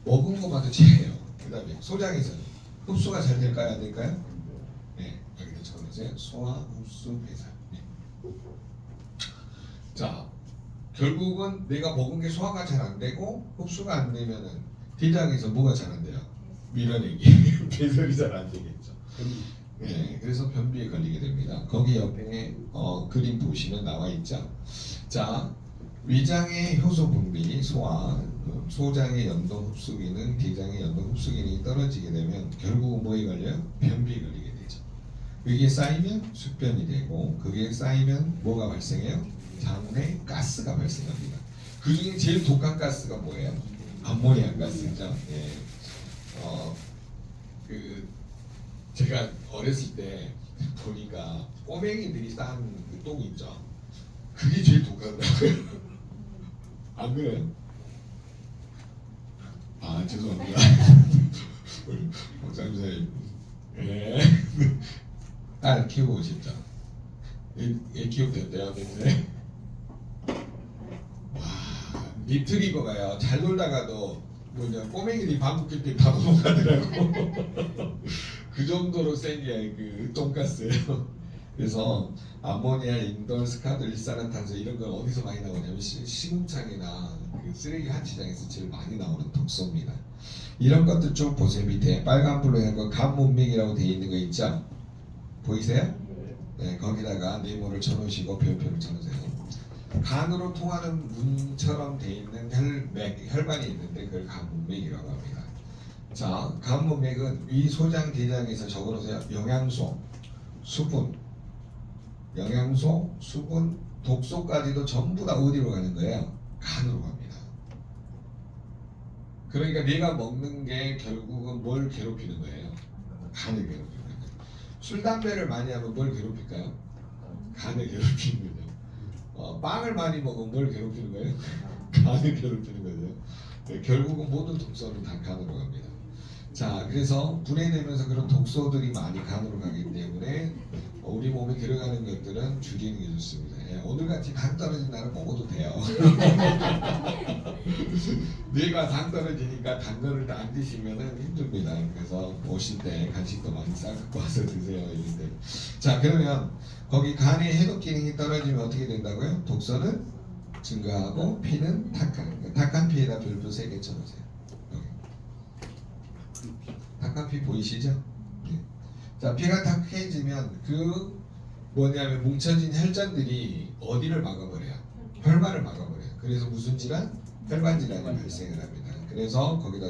먹은 것만도 체해요. 그 다음에 소장에서는 흡수가 잘 될까요? 안 될까요? 네, 여기다 적어주세요. 소화, 흡수, 배설. 네. 자, 결국은 내가 먹은 게 소화가 잘 안 되고 흡수가 안 되면은 대장에서 뭐가 잘 안 돼요? 밀어내기, 배설이 잘 안 되겠죠. 네, 그래서 변비에 걸리게 됩니다. 거기 옆에 그림 보시면 나와 있죠. 자, 위장의 효소 분비, 소화, 소장의 연동 흡수 기능, 대장의 연동 흡수 기능이 떨어지게 되면 결국은 뭐에 걸려요? 변비에 걸리게 되죠. 그게 쌓이면 숙변이 되고 그게 쌓이면 뭐가 발생해요? 장내 가스가 발생합니다. 그 중에 제일 독한 가스가 뭐예요? 암모니아 가스죠. 예. 제가 어렸을 때 보니까 꼬맹이들이 싼 그 똥 있죠. 그게 제일 독하더라고요. 안 그래요? 아, 죄송합니다. 우리 목사님 선생님. 예. 딸 키우고 싶죠. 얘 키우고 됐대요, 근데. 와, 니트 입고 가요. 잘 놀다가도 뭐냐 꼬맹이들이 밥 먹을 때 다 넘어가더라고. 그 정도로 센 게 그 돈가스예요. 그래서 암모니아, 인돌, 스카드, 일산화탄소 이런 건 어디서 많이 나오냐면 시궁창이나 그 쓰레기 한치장에서 제일 많이 나오는 독소입니다. 이런 것들 좀 보세요. 밑에 빨간불로 한 거 간문맥이라고 되어 있는 거 있죠? 보이세요? 네, 거기다가 네모를 쳐놓으시고 별표를 쳐놓으세요. 간으로 통하는 문처럼 되어 있는 혈관이 있는데 그걸 간문맥이라고 합니다. 자, 간문맥은 위, 소장, 대장에서 적어놓으세요. 영양소, 수분, 영양소, 수분, 독소까지도 전부 다 어디로 가는 거예요? 간으로 갑니다. 그러니까 내가 먹는 게 결국은 뭘 괴롭히는 거예요? 간을 괴롭히는 거예요. 술, 담배를 많이 하면 뭘 괴롭힐까요? 간을 괴롭히는 거죠. 빵을 많이 먹으면 뭘 괴롭히는 거예요? 간을 괴롭히는 거죠. 네, 결국은 모든 독소는 다 간으로 갑니다. 자, 그래서 분해되면서 그런 독소들이 많이 간으로 가기 때문에 우리 몸에 들어가는 것들은 줄이는 게 좋습니다. 예, 오늘같이 당 떨어진 날은 먹어도 돼요. 뇌가 당 떨어지니까 단 거를 안 드시면 힘듭니다. 그래서 오실 때 간식도 많이 싸갖고 와서 드세요. 이런데. 자, 그러면 거기 간의 해독 기능이 떨어지면 어떻게 된다고요? 독소는 증가하고 피는 탁한. 탁한 피에다 별표 3개 쳐보세요. 탁한 피 보이시죠? 네. 자, 피가 탁해지면 그 뭐냐면 뭉쳐진 혈전들이 어디를 막아버려요? 혈관을 막아버려요. 그래서 무슨 질환? 혈관 질환이 발생을 합니다. 그래서 거기다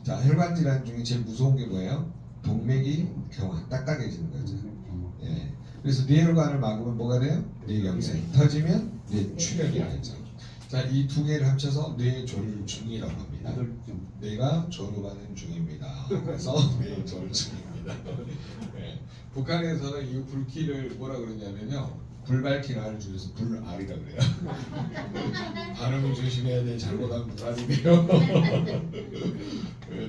자, 혈관 질환 중에 제일 무서운 게 뭐예요? 동맥이 경화, 딱딱해지는 거죠. 예. 그래서 뇌혈관을 막으면 뭐가 돼요? 뇌경색. 터지면 뇌출혈이 되죠. 자, 이 두 개를 합쳐서 뇌졸중이라고 합니다. 뇌가 졸음하는 중입니다. 그래서 뇌졸중입니다. 네. 북한에서는 이 불길을 뭐라 그러냐면요, 불밝힌 알을 줄여서 불알이라 그래요. 발음을 조심해야 돼. 잘못하면 불알이래요.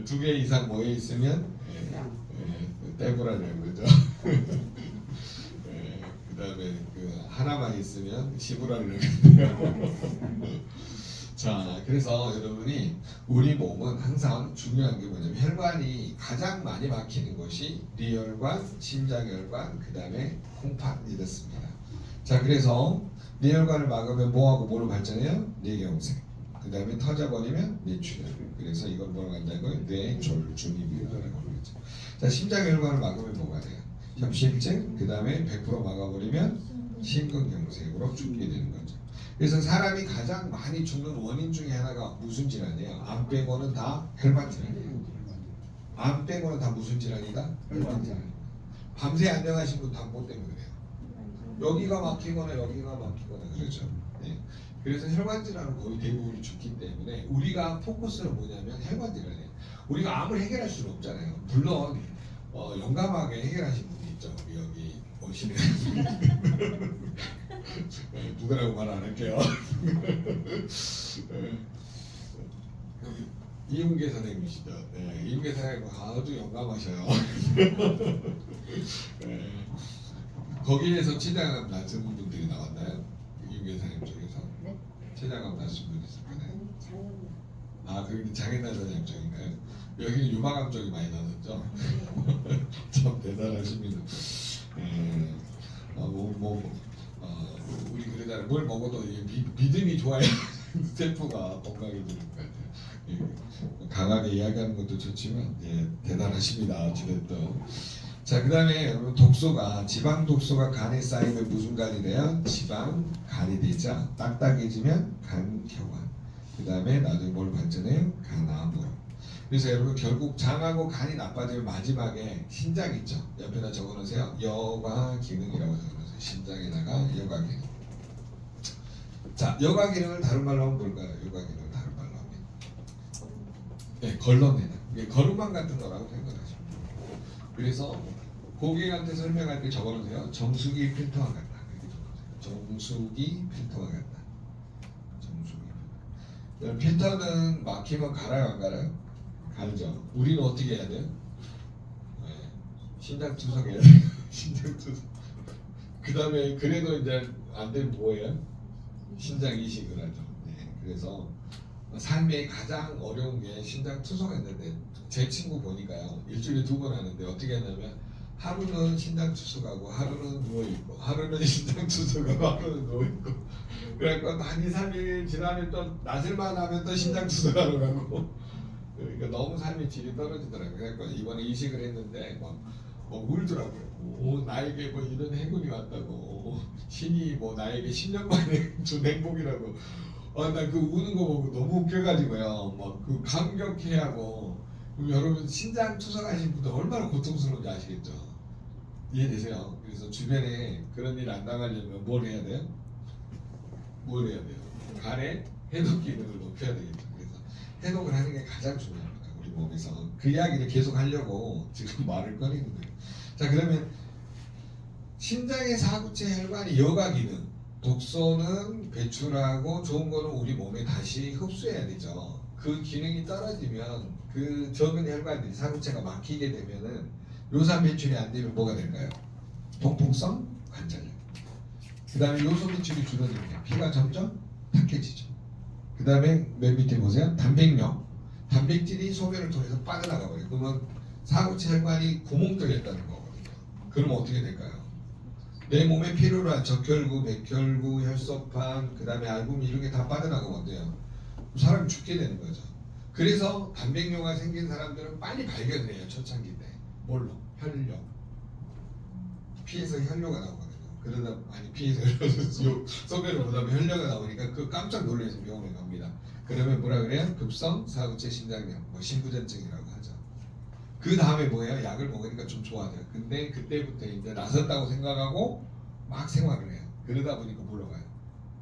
2개 이상 모여 있으면 떼불알이라는 거죠. 그다음에 그 하나만 있으면 시불알이라고 그래요. 자, 그래서 여러분이 우리 몸은 항상 중요한 게 뭐냐면 혈관이 가장 많이 막히는 것이 뇌혈관, 심장혈관, 그 다음에 콩팥 이렇습니다. 자, 그래서 뇌혈관을 막으면 뭐하고 뭐로 발전해요? 뇌경색. 그 다음에 터져버리면 뇌출혈. 그래서 이걸 뭐라고 한다고요? 뇌졸중입이라고 그러죠. 자, 심장혈관을 막으면 뭐가 돼요? 협심증. 그 다음에 100% 막아버리면 심근경색으로 죽게 되는 거죠. 그래서 사람이 가장 많이 죽는 원인 중에 하나가 무슨 질환이에요? 암 빼고는 다 혈관 질환이에요. 암 빼고는 다 무슨 질환이다? 혈관 질환. 밤새 안정하신 분 다 뭐 때문에 그래요? 여기가 막히거나 여기가 막히거나 그러죠. 네. 그래서 혈관 질환은 거의 대부분이 죽기 때문에 우리가 포커스는 뭐냐면 혈관 질환이에요. 우리가 암을 해결할 수는 없잖아요. 물론 용감하게 해결하신 분이 있죠. 여기 오시는 누구라고 말 안 할게요. 이훈계 선생님이시죠. 네, 이훈계 선생님 아주 용감하셔요. 네. 거기에서 최장암 낳은 분들이 나왔나요? 이훈계 선생님 쪽에서? 네. 최장암 낳은 분이 있었나요? 아, 그게 장애나 선생님 쪽인가요? 여기는 유방암 쪽이 많이 나왔죠. 참 대단하십니다. 우리 그러잖아요. 뭘 먹어도 믿음이 좋아야 세포가 건강해지는 것 같아요. 예, 강하게 이야기하는 것도 좋지만 대단하십니다. 어찌됐든. 자, 그 다음에 여러분 독소가 지방 독소가 간에 쌓이면 무슨 간이 돼요? 지방 간이 되자 딱딱해지면 간경화. 그 다음에 나중에 뭘 발전해요? 간암으로. 그래서 여러분 결국 장하고 간이 나빠지면 마지막에 신장 있죠. 옆에다 적어놓으세요. 여가 기능이라고 적어놓으세요. 심장에다가 여가 기능. 자, 여가 기능을 다른 말로 하면 뭘까요? 여가 기능을 다른 말로 하면 네, 걸러내는. 이게 거름망 같은 거라고 생각하시면 돼요. 그래서 고객한테 설명할 때 적어놓으세요. 정수기 필터와 같다. 이렇게 적어놓으세요. 정수기 필터와 같다. 정수기 필터는 막히면 갈아요, 안 갈아요? 알죠. 우리는 어떻게 해야 돼요? 네. 심장 투석해야 돼요. 심장 투석. 그 다음에 그래도 이제 안 되면 뭐예요? 심장 이식을 하죠. 네. 그래서 삶에 가장 어려운 게 심장 투석했는데 제 친구 보니까요. 일주일에 2번 하는데 어떻게 하냐면 하루는 심장 투석하고 하루는 누워있고 하루는 심장 투석하고 하루는 누워있고 그러니까 한 2, 3일 지나면 또 낮을만 하면 또 심장 투석하러 가고 그러니까 너무 삶의 질이 떨어지더라고요. 그러니까 이번에 이식을 했는데 막 울더라고요. 오, 나에게 뭐 이런 행운이 왔다고. 신이 뭐 나에게 10년 만에 준 행복이라고. 나 그 우는 거 보고 너무 웃겨가지고요. 막 그 감격해하고. 그럼 여러분 신장 투석하신 분들 얼마나 고통스러운지 아시겠죠? 이해되세요? 그래서 주변에 그런 일 안 당하려면 뭘 해야 돼요? 뭘 해야 돼요? 간의 해독 기능을 높여야 되겠죠. 그래서 해독을 하는 게 가장 중요합니다. 우리 몸에서. 그 이야기를 계속 하려고 지금 말을 꺼내는 거예요. 자, 그러면 심장의 사구체 혈관이 여가 기능, 독소는 배출하고 좋은 거는 우리 몸에 다시 흡수해야 되죠. 그 기능이 떨어지면 그 적은 혈관들이 사구체가 막히게 되면은 요산 배출이 안 되면 뭐가 될까요? 통풍성 관절염. 그 다음에 요소 배출이 줄어들면 피가 점점 탁해지죠. 그 다음에 맨 밑에 보세요. 단백뇨. 단백질이 소변을 통해서 빠져나가 버려요. 그러면 사구체 혈관이 구멍 뚫렸다는 거거든요. 그럼 어떻게 될까요? 내 몸에 필요로 한 적혈구, 백혈구, 혈소판, 그 다음에 알부민 이런 게 다 빠져나가면 어때요? 사람이 죽게 되는 거죠. 그래서 단백뇨가 생긴 사람들은 빨리 발견을 해요. 초창기 때. 뭘로? 혈뇨. 피에서 혈뇨가 나오거든요. 그러다 아니 피에서 소변을 보다 보면 혈뇨가 나오니까 그 깜짝 놀라서 병원에 갑니다. 그러면 뭐라 그래요? 급성 사구체 심장염, 뭐 심부전증이라고 하죠. 그 다음에 뭐예요? 약을 먹으니까 좀 좋아져요. 근데 그때부터 이제 나섰다고 생각하고 막 생활을 해요. 그러다 보니까 물러가요.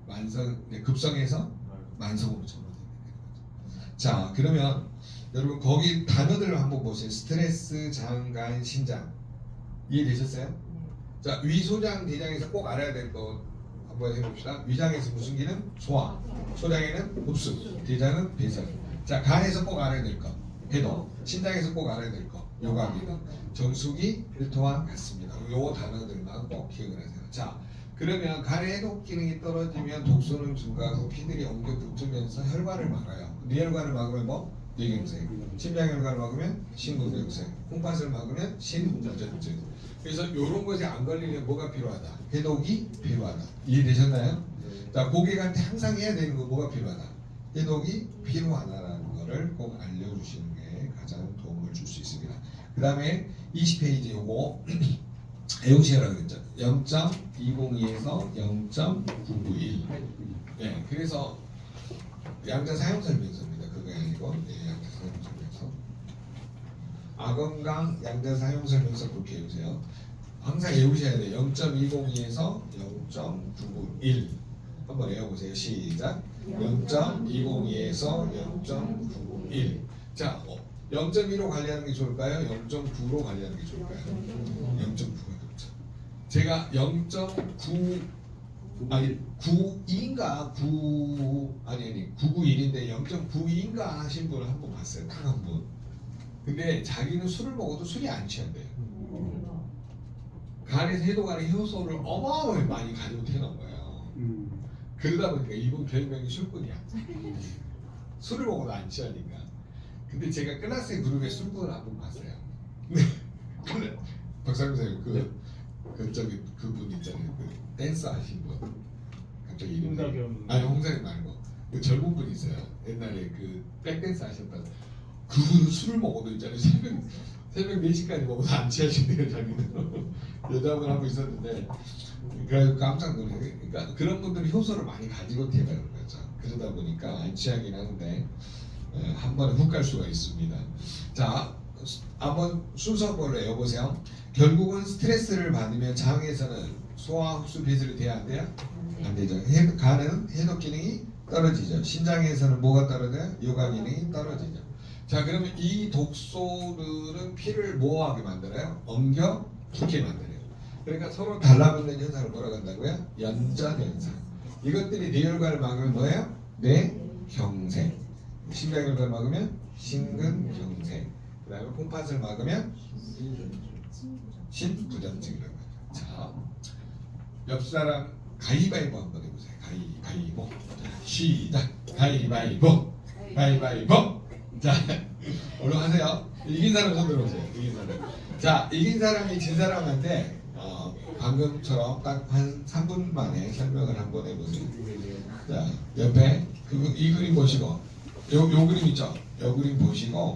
만성, 급성에서 만성으로 전환되게 되는 거죠. 자, 그러면 여러분 거기 단어들을 한번 보세요. 스트레스, 장, 간, 신장. 이해되셨어요? 자, 위, 소장, 대장에서 꼭 알아야 될 거 한번 해봅시다. 위장에서 무슨 기능? 소화. 소장에는 흡수. 대장은 배설. 자, 간에서 꼭 알아야 될 거. 해독. 신장에서 꼭 알아야 될 거. 요가 기능. 정수기, 필터와 같습니다. 요 단어들만 꼭 기억을 하세요. 자, 그러면 간의 해독 기능이 떨어지면 독소는 증가하고 피들이 엉겨 붙으면서 혈관을 막아요. 뇌혈관을 막으면 뭐? 뇌경색. 심장혈관을 막으면 심근경색. 콩팥을 막으면 심부전증. 그래서 이런 것이 안 걸리면 뭐가 필요하다? 해독이 필요하다. 이해되셨나요? 자, 고객한테 항상 해야 되는 거 뭐가 필요하다? 해독이 필요하다라는 거를 꼭 알려주시는 게 가장 도움을 줄 수 있습니다. 그 다음에 20페이지 요거 애용시라고 그랬죠. 0.202에서 0.991. 네, 그래서 양자 사용 설명서입니다. 그거 아니고 양자 사용 설명서. 아건강 양자 사용 설명서 그렇게 해주세요. 항상 외우셔야 돼요. 0.202에서 0.991 한번 외워보세요. 시작. 0.202에서 0.991. 자, 0.1로 관리하는 게 좋을까요? 0.9로 관리하는 게 좋을까요? 0.9가 좋죠. 제가 0.9 아니 9인가 9 아니 991인데 0.92인가 하신 분을 한 번 봤어요. 딱 한 분. 근데 자기는 술을 먹어도 술이 안 취한대요. 간에서 해독하는 효소를 어마어마하게 많이 가지고 태어난 거예요. 그러다 보니까 이분 별명이 술꾼이야. 술을 먹어도 안 취하니까. 근데 제가 클라스 그룹의 술꾼을 한 번 봤어요. 근데 박사님 선생님 그분 있잖아요. 그 댄서 하신 분. 갑자기 이름이 아니 홍사님 말고 그 젊은 분 있어요. 옛날에 그 백댄스 하셨던 그분은 술을 먹어도 있잖아요. 새벽 4시까지 먹어도 안 취하신대요. 자기는 여자분 한 분 있었는데 그래서 깜짝 놀래요. 그러니까 그런 분들이 효소를 많이 가지고 태어나는 거죠. 그러다 보니까 안 취하긴 하는데 한 번에 훅 갈 수가 있습니다. 자, 한번 순서대로 외워보세요. 결국은 스트레스를 받으면 장에서는 소화, 흡수, 배설이 돼야 안 돼요? 안 되죠. 간은 해독 기능이 떨어지죠. 신장에서는 뭐가 떨어져요? 요가 기능이 떨어지죠. 자, 그러면 이 독소들은 피를 뭐하게 만들어요? 엉겨 붙게 만들어요. 그러니까 서로 달라붙는 현상을 뭐라고 한다고요? 연전 현상. 이것들이 뇌혈관을 막으면 뭐예요? 뇌경색. 심장혈관을 막으면 심근경색. 그 다음에 콩팥을 막으면 심부전증이라고 하죠. 자, 옆 사람 가위바위보 한번 해보세요. 가위바위보. 시작. 가위바위보. 가위바위보. 자, 얼른 하세요. 이긴 사람 손 들어오세요. 이긴 사람. 자, 이긴 사람이 진 사람한테 방금처럼 딱 한 3분 만에 설명을 한번 해보세요. 자, 옆에 이 그림 보시고 요 그림 있죠? 요 그림 보시고